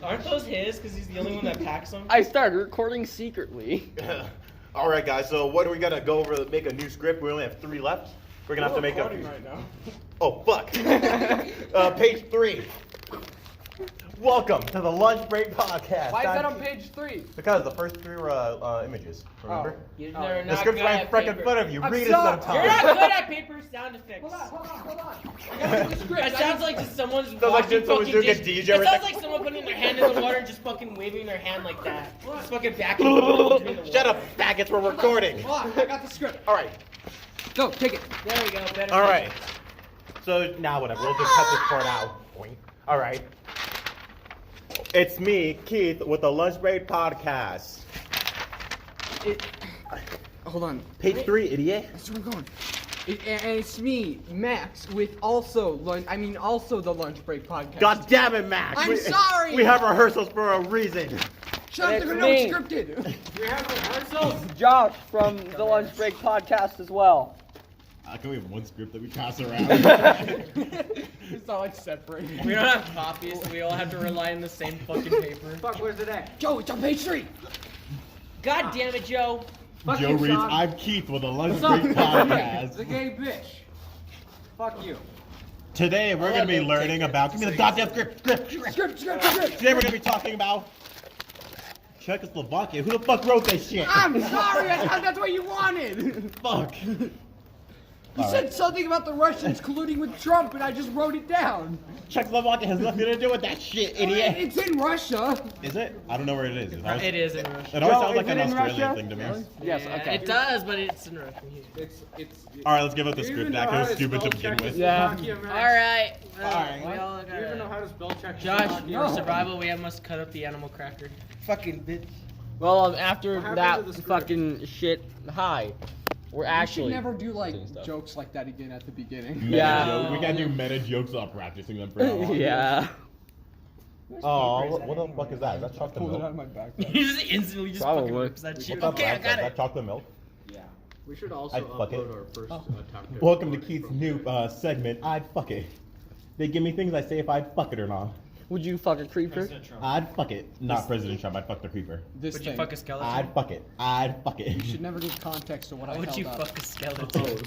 Aren't those his? Because he's the only one that packs them. I started recording secretly. All right, guys. So what are we gonna go over? Make a new script. We only have 3 left. We're gonna have to make a. Right now. Oh fuck. Page 3. Welcome to the Lunch Break Podcast. Why is that on page 3? Because the first 3 were images. Remember? You're Oh. not The script's good right in at front paper. in front of you. I'm Read it sorry. sometime. You're not good at paper sound effects. Hold on. I gotta get the script. It sounds like just someone's like washing someone's fucking doing a dish. DJ It right sounds there. like someone putting their hand in the water and just fucking waving their hand like that. Just fucking back and forth between the water. Shut up, faggots. We're recording. Hold on, I got the script. All right. Go, take it. There we go. Better. All right. So now whatever. We'll just cut this part out. Boing. All right. It's me, Keith, with the Lunch Break Podcast. Hold on. Page 3, idiot. That's where I'm going. And it's me, Max, with also the Lunch Break Podcast. God damn it, Max. I'm sorry. We have rehearsals for a reason. Shut up, It's they're gonna know me. it's scripted. We have rehearsals. Josh from the Lunch Break Podcast as well. Can we have one script that we pass around? It's not like separated. We don't have copies, so we all have to rely on the same fucking paper. Fuck, where's it at? Joe, it's on page 3. God damn it, Joe. Fuck Joe you, reads, Sean. I'm Keith with the Lunch What's up? Break Podcast. The gay bitch. Fuck you. Today we're going to be learning about, give me the goddamn script. Script. Today we're going to be talking about Czechoslovakia. Who the fuck wrote this shit? I'm sorry, that's what you wanted. Fuck. You said something about the Russians colluding with Trump, and I just wrote it down. Czechoslovakia has nothing to do with that shit, idiot. It's in Russia. Is it? I don't know where it is. It is in Russia. It always Joe, sounds like is an it in Australian Russia? thing to me. Yes, Yeah, okay. It does, but it's in Russia. Alright, let's give it the script back. It was stupid to begin with. Yeah. Alright. Alright. We all Do you even know how to spell check? Josh, No. for survival, we must cut up the animal cracker. Fucking bitch. Well, after happened that to the script? fucking shit, hi. We're You actually. should never do like doing stuff. jokes like that again at the beginning. Meta Yeah. joke. We gotta do meta jokes while practicing them for how long? Yeah. Oh, what the fuck is that? Is that chocolate Pulled it out milk? of my backpack. You just instantly just Probably. fucking rips that shit. What's up, Okay, I Max? got Is that it. chocolate milk? Yeah. We should also I'd fuck it. upload our first attempt. Welcome to Keith's new segment, I'd fuck it. They give me things I say if I'd fuck it or not. Would you fuck a creeper? I'd fuck it. Not President Trump, I'd fuck the creeper. This Would thing. you fuck a skeleton? I'd fuck it. I'd fuck it. You should never give context to what I How would held you up. fuck a skeleton?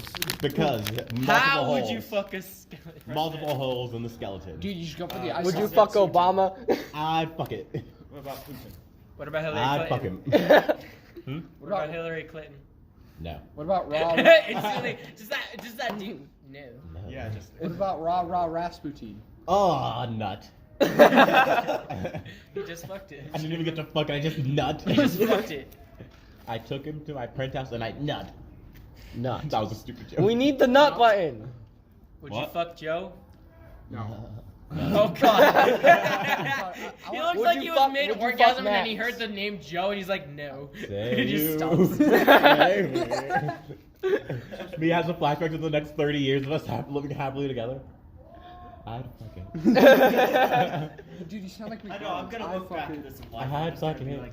Because multiple How holes. would you fuck a skeleton? Multiple holes in the skeleton. Dude, you should go for the ice. Would you sauce. fuck Obama? I'd fuck it. What about Hillary I'd fuck Clinton? him. What about Hillary Clinton? No. What about raw? Instantly, just that dude. No. Yeah, just. What about raw Rasputin? Oh, nut. He just fucked it. I didn't even get to fuck it, I just nut. He just fucked it. I took him to my parent house and I nut. Nut. That was a stupid joke. We need the nut button. Would What? you fuck Joe? No. Oh god. He looks Would like you he fuck- was would mid you fuck orgasm and then he Max? heard the name Joe and he's like, no. Say He just you. stops. Me has a flashback to the next 30 years of us living happily together. I'd fuck it. Dude, you sound like I know, I'm gonna look back fucking- at this in I life. had and it's gonna fucking be it. like,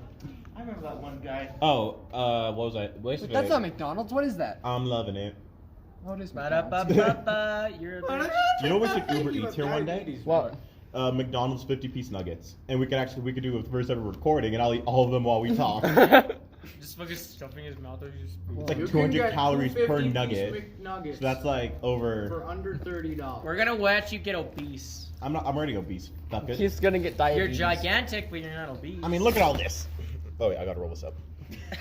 I remember that one guy. Oh, what was I? Wait, that's not McDonald's. What is that? I'm loving it. What is McDonald's? Ba-da-ba-ba-ba, you're a bitch. You know we should Uber Eats here one day? What? McDonald's 50-piece nuggets, and we could do a first ever recording, and I'll eat all of them while we talk. Just fucking stuffing his mouth or just. It's like 200 calories per nugget. So that's like for over. under $30. We're gonna watch you get obese. I'm already obese. Fuck it. He's gonna get You're diabetes. gigantic, but you're not obese. I mean, look at all this. Oh wait, I gotta roll this up.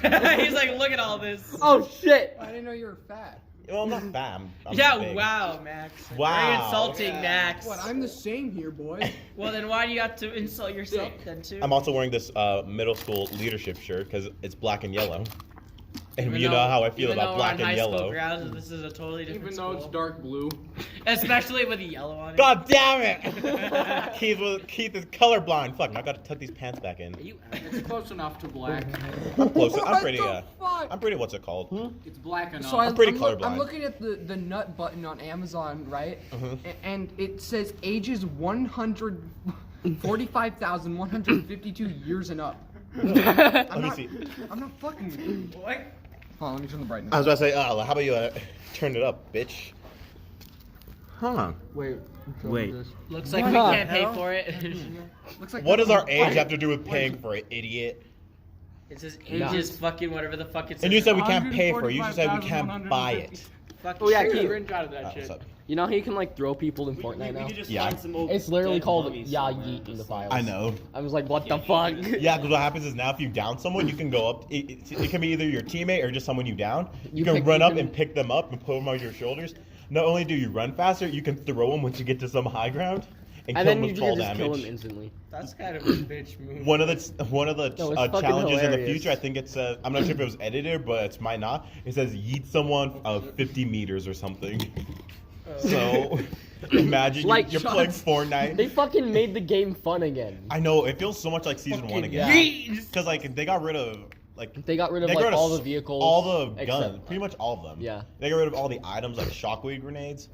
He's like, look at all this. Oh shit! I didn't know you were fat. Well, I'm not fat. I'm Yeah, big. wow, Max. Wow. Very insulting, Max. What? I'm the same here, boy. Well, then why do you have to insult yourself then too? I'm also wearing this middle school leadership shirt because it's black and yellow. And Even you know though- how I feel even about though black we're on and high school yellow. grounds, this is a totally different Even though it's school. dark blue. Especially with the yellow on it. God damn it! Keith is colorblind. Fuck, now I gotta tuck these pants back in. Are you It's close enough to black. I'm close. I'm What pretty. the fuck? I'm pretty. What's it called? It's black enough. I'm pretty I'm colorblind. looking at the nut button on Amazon, right? Mhm. And it says ages 145,152 years and up. Let me see. I'm not fucking with you. What? Hold on, let me turn the brightness. I was about to say, how about you turn it up, bitch? Huh? Wait, Wait. Looks like we What can't the pay hell? for it. Looks like What does our age have to do with paying for it, idiot? It says No. ages fucking whatever the fuck it says. And you said we can't pay for it. You just said we can't buy it. Fuck Oh, yeah, sure. Keith. Cringe out of that What's shit. up? You know how you can like throw people in Fortnite now? could just Yeah. find some old It's literally dead called mummies Yeah somewhere Yeet in the just- files. I know. I was like, what the fuck? Yeah, because what happens is now if you down someone, you can go up. It can be either your teammate or just someone you down. You can run up and pick them up and put them on your shoulders. Not only do you run faster, you can throw them once you get to some high ground and And kill then them you with can fall just kill them damage. instantly. That's kind of a bitch move. One of the No, it's fucking challenges in the hilarious. future, I think it says, I'm not sure if it was edited, but it might not. It says yeet someone 50 meters or something. So imagine Like you're playing shots. Fortnite. They fucking made the game fun again. I know it feels so much like season one Fucking again. Because like they got rid of like They got rid of they like got rid all of the vehicles, all the except- guns, pretty much all of them. Yeah. They got rid of all the items like shockwave grenades.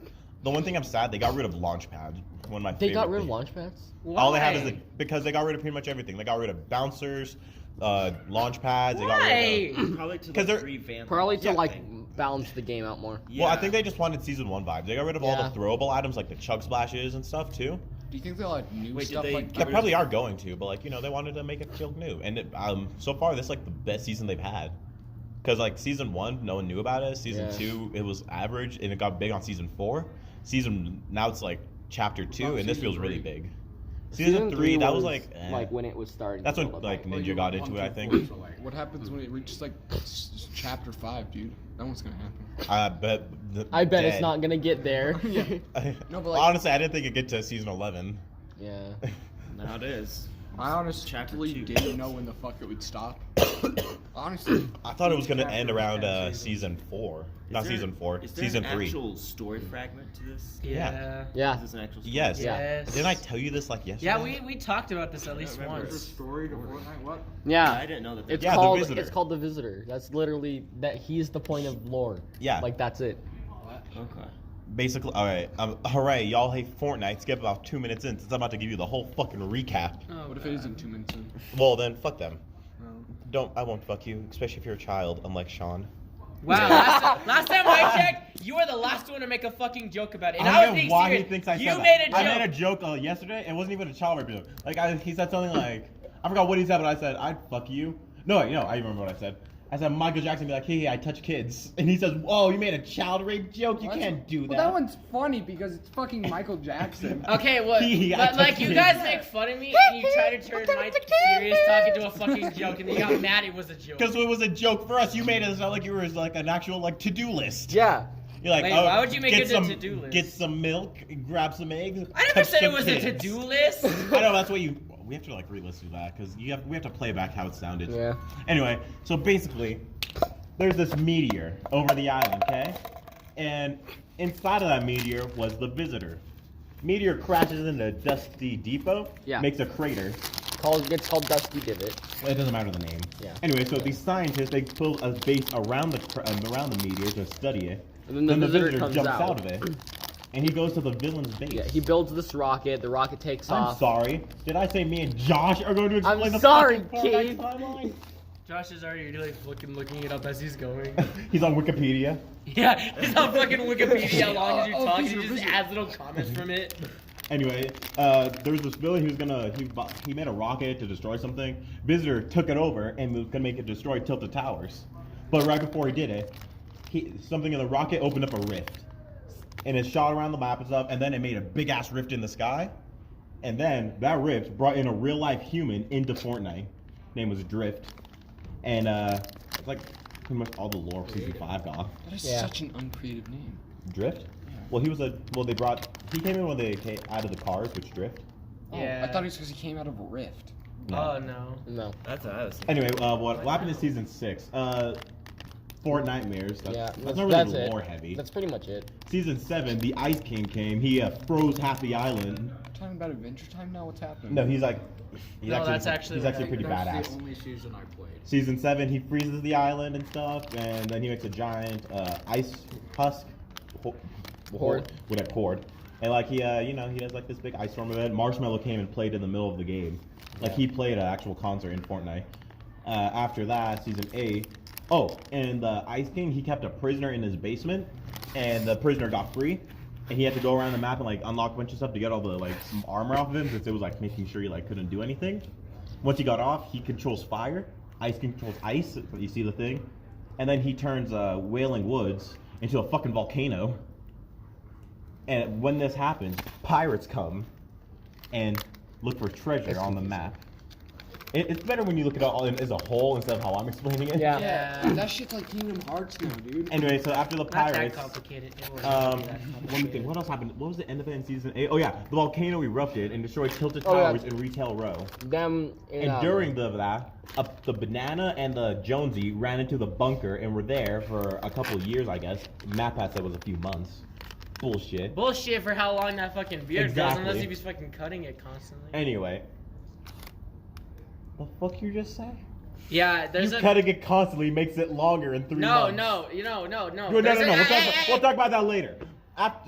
The one thing I'm sad, they got rid of launch pads. One of my They got favorite rid of things. launch pads. All they have is Why? because they got rid of pretty much everything. They got rid of bouncers, launch pads. They got rid Why? of. Probably to 'Cause they're- revamp Probably to Yeah. like balance the game out more. Well, I think they just wanted season one vibes. They got rid of all Yeah. the throwable items like the chug splashes and stuff too. Do you think they'll add new Wait, did stuff they like They probably are going to, but like they wanted to make it feel new. And so far, this is like the best season they've had. Because like season one, no one knew about it. Season Yeah. two, it was average, and it got big on season four. Now it's like chapter two, about and this season feels really three? big. Season three, that was like when it was starting. that's to when build up. like Ninja got into it, I think. What happens when it reaches like chapter 5, dude? That one's gonna happen. I bet. I bet it's dead. not gonna get there. No, but, like- Honestly, I didn't think it'd get to season 11. Yeah. Now it is. I honestly Chapter 2. didn't know when the fuck it would stop. Honestly, I thought it was gonna Chapter end around 10 season 4, not Is there- season 4, Is there season an 3. actual story fragment to this? Yeah. Yeah. Is this an actual story? Yes. Yeah. Didn't I tell you this like yesterday? Yeah, we talked about this at least remember. once. story to Fortnite. What? Yeah. I didn't know that. It's Yeah, the called Visitor. the Visitor. That's literally that he's the point of lore. Yeah. Like that's it. Okay. Basically, all right. Hooray! Y'all hate Fortnite. Skip about 2 minutes in, since I'm about to give you the whole fucking recap. What if it isn't 2 minutes in? Well, then fuck them. No. I won't fuck you, especially if you're a child, unlike Sean. Wow, last time I checked, you were the last one to make a fucking joke about it. And I I don't was know being why serious. he thinks I you said made that. a joke. I made a joke yesterday. It wasn't even a child rape joke. Like he said something like, I forgot what he said, but I said I'd fuck you. No, wait, no, I remember what I said. I said Michael Jackson be like, hey, I touch kids, and he says, "Whoa, you made a child rape joke? You can't do that." Well, that one's funny because it's fucking Michael Jackson. Okay, well, I but like touched you it. guys make fun of me and you try to turn my serious talk into a fucking joke, and then you got mad it was a joke. Because it was a joke for us. You made it sound like you were like an actual like to-do list. Yeah. You're like, Wait, oh, why would you make get it a some, to-do list? Get some milk, grab some eggs. I never touch said it some was a kids. to-do list. I know that's what we have to like re-listen to that because we have to play back how it sounded. Yeah. Anyway, so basically, there's this meteor over the island, okay? And inside of that meteor was the visitor. Meteor crashes into Dusty Depot. Yeah. Makes a crater. It's called Dusty Divot. It doesn't matter the name. Yeah. Anyway, so these scientists they build a base around the meteor to study it. And then the visitor comes jumps out. out of it, and he goes to the villain's base. Yeah. He builds this rocket. The rocket takes I'm off. sorry. Did I say me and Josh are going to explain I'm the sorry, fucking Fortnite Keith. timeline? Josh is already like fucking looking it up as he's going. He's on Wikipedia. Yeah, he's on fucking Wikipedia as long as you talk, and he Visitor, just adds little comments from it. Anyway, there was this villain he made a rocket to destroy something. Visitor took it over and was gonna make it destroy Tilted Towers. But right before he did it, something in the rocket opened up a rift. And it shot around the map and stuff, and then it made a big ass rift in the sky. And then that rift brought in a real life human into Fortnite. Name was Drift. And it's like pretty much all the lore of season 5 got. That is Yeah. such an uncreative name. Drift? Well, he came in when they came out of the cars, which Drift. Oh, Yeah. I thought it was because he came out of a rift. Oh no. No. That's what I was. Anyway, what happened in season 6? Fort Nightmares. That's not really that's it. lore heavy. That's pretty much it. Season 7, the Ice King came. He froze half the island. Talking about Adventure Time now. What's happening? No, he's No, that's actually he's what actually pretty That's badass. the only season I played. Season 7, he freezes the island and stuff, and then he makes a giant ice husk Horde. with a cord. And like he does like this big ice storm event. Marshmallow came and played in the middle of the game. Like he played an actual concert in Fortnite. After that, season 8. Oh, and the Ice King, he kept a prisoner in his basement, and the prisoner got free. and he had to go around the map and like unlock a bunch of stuff to get all the like some armor off of him, since it was like making sure he like couldn't do anything. Once he got off, he controls fire. Ice controls ice. You see the thing, and then he turns Wailing Woods into a fucking volcano. And when this happens, pirates come and look for treasure on the map. It's better when you look at it all as a whole instead of how I'm explaining it. Yeah. That shit's like Kingdom Hearts now, dude. Anyway, so after the Not that pirates, complicated. It wasn't really that one thing. complicated. What else happened? What was the end of it in season 8? Oh yeah, the volcano erupted and destroyed Tilted Oh, yeah. Towers in Retail Row. Them in, And during that, the Banana and the Jonesy ran into the bunker and were there for a couple of years, I guess. MatPat said it was a few months. Bullshit. Bullshit for how long that fucking beard Exactly. goes, unless he was fucking cutting it constantly. Anyway. The fuck you just say? Yeah, there's You a cutting it constantly makes it longer in 3 months. no. No. There's a- We'll talk about that later.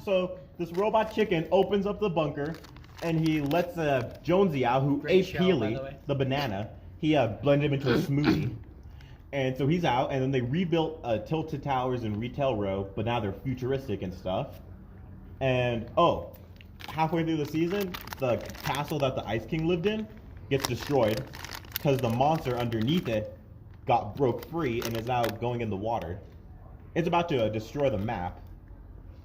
So this robot chicken opens up the bunker, and he lets Jonesy out, who Great ate show, by Peely, the way. the banana. He blended him into a smoothie, and so he's out. And then they rebuilt Tilted Towers and Retail Row, but now they're futuristic and stuff. And halfway through the season, the castle that the Ice King lived in gets destroyed because the monster underneath it broke free and is now going in the water. It's about to destroy the map.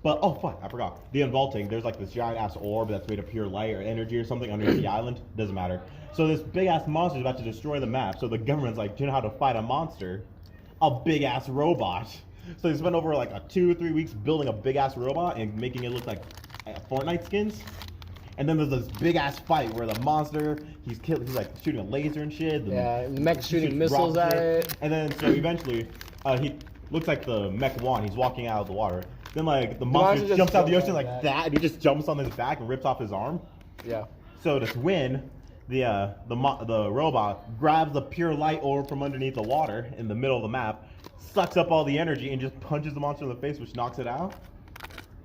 But fuck, I forgot. The unvaulting, there's like this giant ass orb that's made of pure light or energy or something underneath the island. Doesn't matter. So this big ass monster is about to destroy the map. So the government's like, do you know how to fight a monster? A big ass robot. So they spent over like 2 or 3 weeks building a big ass robot and making it look like Fortnite skins. And then there's this big ass fight where the monster, he's like shooting a laser and shit. the mech shooting shoots missiles rockets at it. And then so eventually, he looks like the mech won. He's walking out of the water. Then like the monster just jumps out of the jumps ocean on like his that, and he just jumps on his back and rips off his arm. Yeah. So to win, the robot grabs the pure light orb from underneath the water in the middle of the map, sucks up all the energy, and just punches the monster in the face, which knocks it out.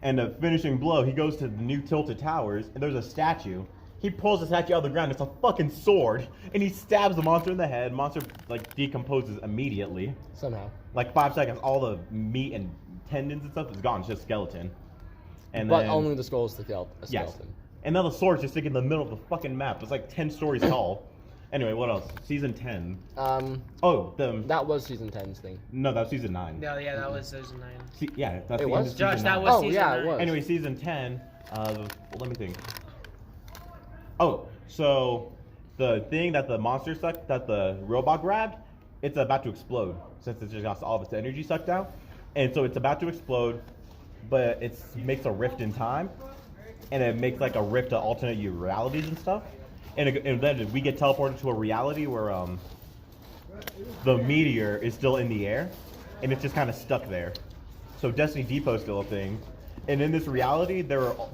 And the finishing blow, he goes to the new Tilted Towers, and there's a statue. He pulls the statue out of the ground. It's a fucking sword, and he stabs the monster in the head. Monster like decomposes immediately. Somehow. Like 5 seconds, all the meat and tendons and stuff is gone. It's just skeleton. And But then, only the skull is a skeleton. yes. And now the sword's just sticking in the middle of the fucking map. It's like 10 stories tall. Anyway, what else? Season 10. That was season 10's thing. No, that was season 9. No, yeah, that was season 9. Yeah, that's It the was? end of Josh, season that 9. was Oh, season yeah, it 9. was. Anyway, season 10, let me think. So the thing that the monster sucked, that the robot grabbed, it's about to explode since it just got all of its energy sucked out. And so it's about to explode, but it makes a rift in time, and it makes like a rift to alternate your realities and stuff. And then we get teleported to a reality where the meteor is still in the air, and it's just kind of stuck there. So Destiny Depot's still a thing. And in this reality, so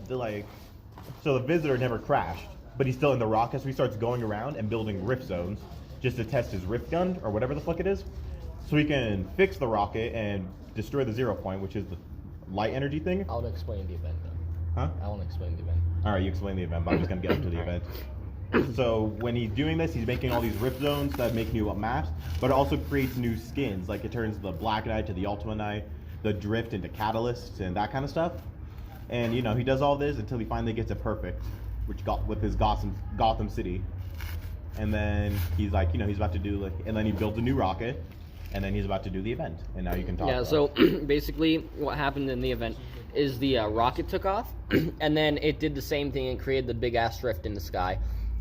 the visitor never crashed, but he's still in the rocket, so he starts going around and building rift zones just to test his rift gun, or whatever the fuck it is. So he can fix the rocket and destroy the 0 point, which is the light energy thing. I'll explain the event though. Huh? I want to explain the event. Alright, you explain the event, but I'm just gonna get into the event. So when he's doing this, he's making all these rift zones that make new maps, but it also creates new skins. Like it turns the Black Knight to the Ultima Knight, the Drift into Catalyst, and that kind of stuff. And he does all this until he finally gets it perfect, which got with his Gotham City. And then he's like, he's about to do and then he builds a new rocket, and then he's about to do the event. And now you can talk. Yeah, about so it. basically what happened in the event is the rocket took off, and then it did the same thing and created the big ass rift in the sky.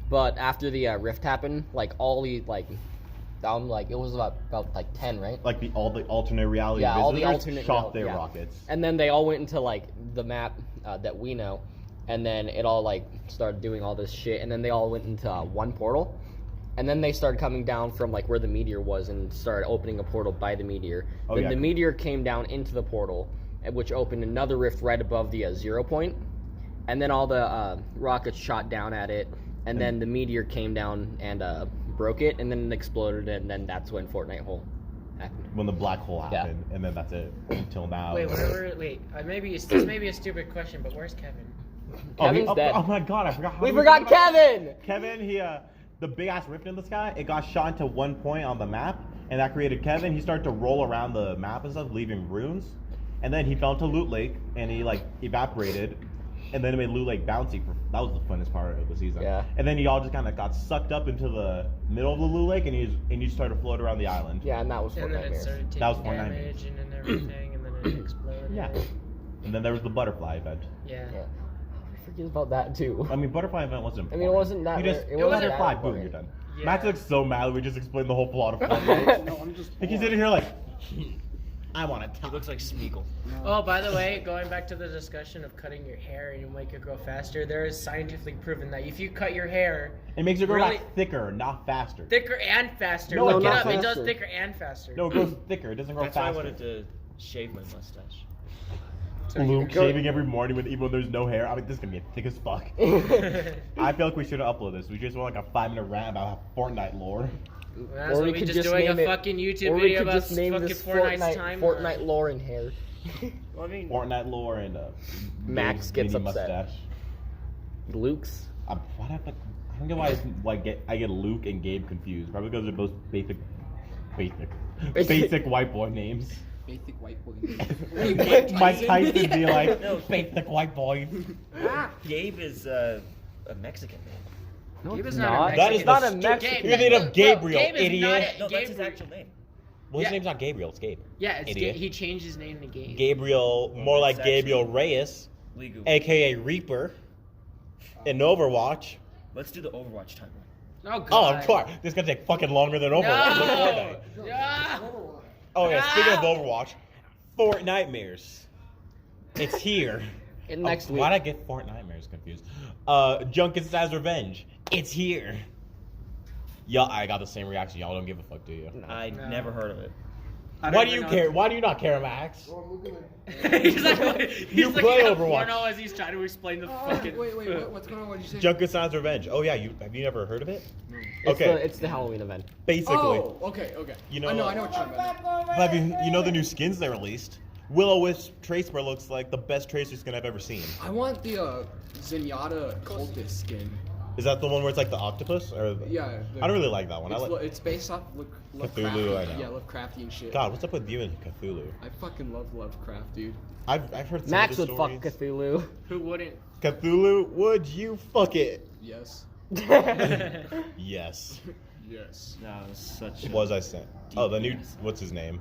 But after the rift happened, all the it was about 10, right? Like all the alternate reality Yeah, visitors all the alternate shot their yeah. rockets. And then they all went into the map that we know, and then it all started doing all this shit, and then they all went into one portal, and then they started coming down from where the meteor was and started opening a portal by the meteor. Oh, then yeah. the meteor came down into the portal, which opened another rift right above the 0 point, and then all the rockets shot down at it. And then the meteor came down and broke it, and then it exploded, and then that's when Fortnite hole happened. When the black hole happened, and then that's it until now. Wait, this may be a stupid question, but where's Kevin? Kevin's dead. Oh my god, I forgot. How We he forgot was- Kevin! Kevin, the big ass rift in the sky, it got shot into 1 point on the map, and that created Kevin. He started to roll around the map and stuff, leaving runes. And then he fell into Loot Lake, and he like evaporated, and then it made Loot Lake bouncy. That was the funnest part of the season. Yeah. And then you all just kind of got sucked up into the middle of the Loot Lake, and you just started to float around the island. Yeah, and that was And then Fortnite it Mirrors. started That was taking Fortnite damage and everything, and then it exploded. Yeah. And then there was the butterfly event. Yeah. Yeah. I forget about that too. I mean, butterfly event wasn't. I mean, it wasn't that. You just it wasn't that butterfly, boom, important. you're done. Yeah. Max looks so mad. We just explained the whole plot of Fortnite. No, I'm just. Like he's sitting here like, I want to He talk. looks like Smeagol. Oh, by the way, going back to the discussion of cutting your hair and you make it grow faster, there is scientifically proven that if you cut your hair It makes it grow Really? back thicker, not faster. thicker and faster, No, look it not up, it does faster. thicker and faster. No, it grows thicker. It doesn't grow That's why I faster. wanted to shave my mustache. Luke shaving every morning with even when there's no hair. I mean, this is gonna be thick as fuck. I feel like we should have uploaded this. We just want like a 5-minute rant about Fortnite lore. That's Or what we we could just just doing a name it- fucking YouTube Or we video could about just name fucking this Fortnite's timeline. Fortnite lore and hair. Well, I mean, Fortnite lore and Max Gabe's gets mini upset. mustache. Luke's. Why do I don't get why I get Luke and Gabe confused. Probably because they're both basic white boy names. Basic white boy. Mike Tyson be like No. basic white boy. Gabe is a Mexican name. No, Gabe it's is not a That is It's not the a stu- Mexican. You're thinking of Look, Gabriel, Gabe is idiot. not a- No, that's his Gabriel- actual name. Well, his Yeah. name's not Gabriel. It's Gabe. Yeah, it's Idiot. he changed his name to Gabe. Gabriel, Well, more like that's actually- Gabriel Reyes, Legal. aka Reaper, in Overwatch. Let's do the Overwatch timeline. Oh, God. Oh, of course. This is gonna take fucking longer than Overwatch. than Fortnite. No! Yeah. Oh yeah. Speaking of Overwatch, Fortnitemares. It's here. In next week. Why'd I get Fortnitemares confused? Junkenstein's Revenge. It's here. Y'all, I got the same reaction. Y'all don't give a fuck, do you? I No. never heard of it. I Why don't do you even care? know. Why do you not care, Max? he's like, he's You looking play at Overwatch. porno as he's trying to explain the fucking. Wait, what's going on? What did you say? Junkenstein's Revenge. Oh yeah, have you never heard of it? It's Okay. it's the Halloween event. Basically, Oh, okay. You know- I know what you're talking about. have you know the new skins they released? Will-O-Wisp Tracer looks like the best Tracer skin I've ever seen. I want the Zenyatta cultist skin. Is that the one where it's like the octopus? Or Yeah. I don't really like that one. It's based off Lovecraftian. Cthulhu, I know. Yeah, Lovecraftian shit. God, what's up with you and Cthulhu? I fucking love Lovecraft, dude. I've heard some Max of would the fuck stories. Cthulhu. Who wouldn't? Cthulhu, would you fuck it? Yes. Yes. Yes. No, it was such. What was I saying? Oh, the new Yes. what's his name?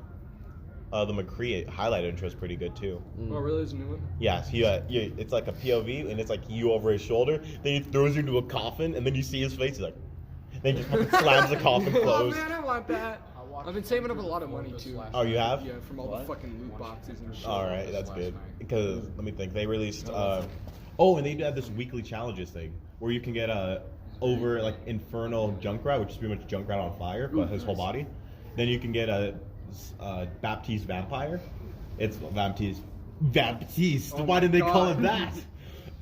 The McCree highlight intro is pretty good too. Oh, really? There's a new one? Yeah, it's like a POV and it's like you over his shoulder. Then he throws you into a coffin and then you see his face. He's like, then he just fucking slams the coffin Oh closed. man, I want that. I've been saving up a lot of money too. Oh, you have? Yeah, from all the What? fucking loot boxes and shit. All right, that's good. Because let me think. They released. And they have this weekly challenges thing where you can get over like Infernal Junkrat, which is pretty much Junkrat on fire, but his whole body. Then you can get a Baptiste Vampire. It's Baptiste. Oh Why my did they call it God.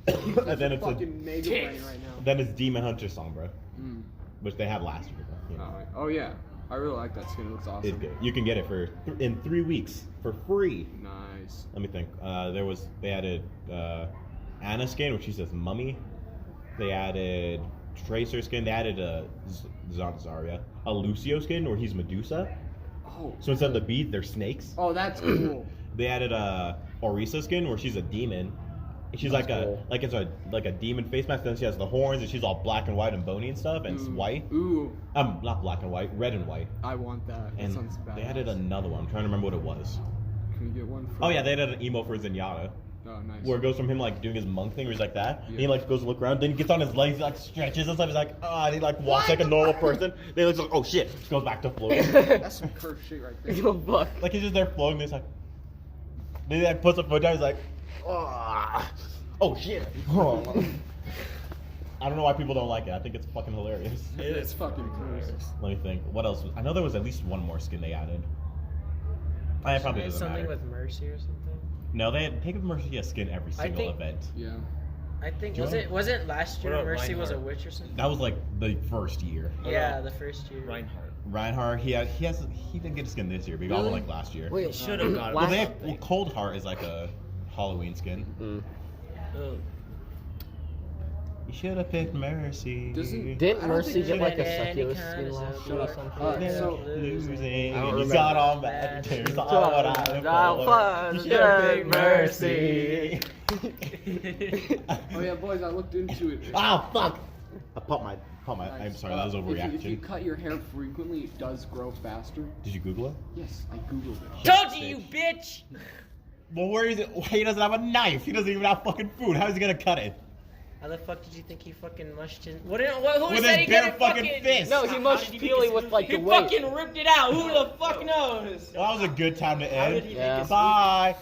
that? And then it's fucking mega brain right now. then it's Demon Hunter Sombra, Mm. which they had last year. But, you know, Alright. Oh yeah, I really like that skin. It looks it's awesome. good. You can get it in 3 weeks for free. Nice. Let me think. They added Anna skin, which she says mummy. They added Tracer skin. They added Zarya, a Lucio skin where he's Medusa. Oh. So instead of the bead, they're snakes. Oh, that's cool. They added a Orisa skin where she's a demon. And she's That's like cool. it's a demon face mask. Then she has the horns and she's all black and white and bony and stuff, and it's white. Ooh, Not black and white, red and white. I want that. That And sounds bad. they added another one. I'm trying to remember what it was. Can we get one? For... Oh yeah, they added an emo for Zenyatta. Oh, nice. Where it goes from him like doing his monk thing where he's like that, and he Yeah. like goes to look around, then he gets on his legs, like stretches and stuff. He's like, and he like walks like a normal person. Then he looks like, oh shit, just goes back to floating. That's some cursed shit right there. Yo, fuck. Like he's just there floating. He's like, then he like puts a foot down. He's like, oh shit. I don't know why people don't like it. I think it's fucking hilarious. It's fucking cursed. Let me think. What else? I know there was at least one more skin they added. I probably It's doesn't something matter. with Mercy or something. No, they take Mercy a skin every single think- event. Yeah. I think Do you wasn't last year What about Mercy was a Reinhardt? witch or something? That was like the first year. Yeah, the first year. Reinhardt. Reinhardt, he didn't get a skin this year, but he got one like last year. Wait, Should have got it. Well, last- Cold Heart is like a Halloween skin. Mm. Oh. You should have picked Mercy. Doesn't- Didn't I don't Mercy think get like a any succubus kind skin of last support. year or something? So- Losing. I don't You remember. got on bad tears. All what I You for. should have picked Mercy. Oh yeah, boys, I looked into it. Ah, fuck! I popped my. I'm sorry, that was If you overreaction. cut your hair frequently, it does grow faster. Did you Google it? Yes, I googled it. Told you, you bitch! Well, where is it? He doesn't have a knife. He doesn't even have fucking food. How is he gonna cut it? How the fuck did you think he fucking mushed in? Who With said his he bare couldn't fucking fist. No, he How mushed did he Peely make with his like movie? the He weight. fucking ripped it out. Who the fuck knows? Well, that was a good time to How did end. he Yeah. make his Bye.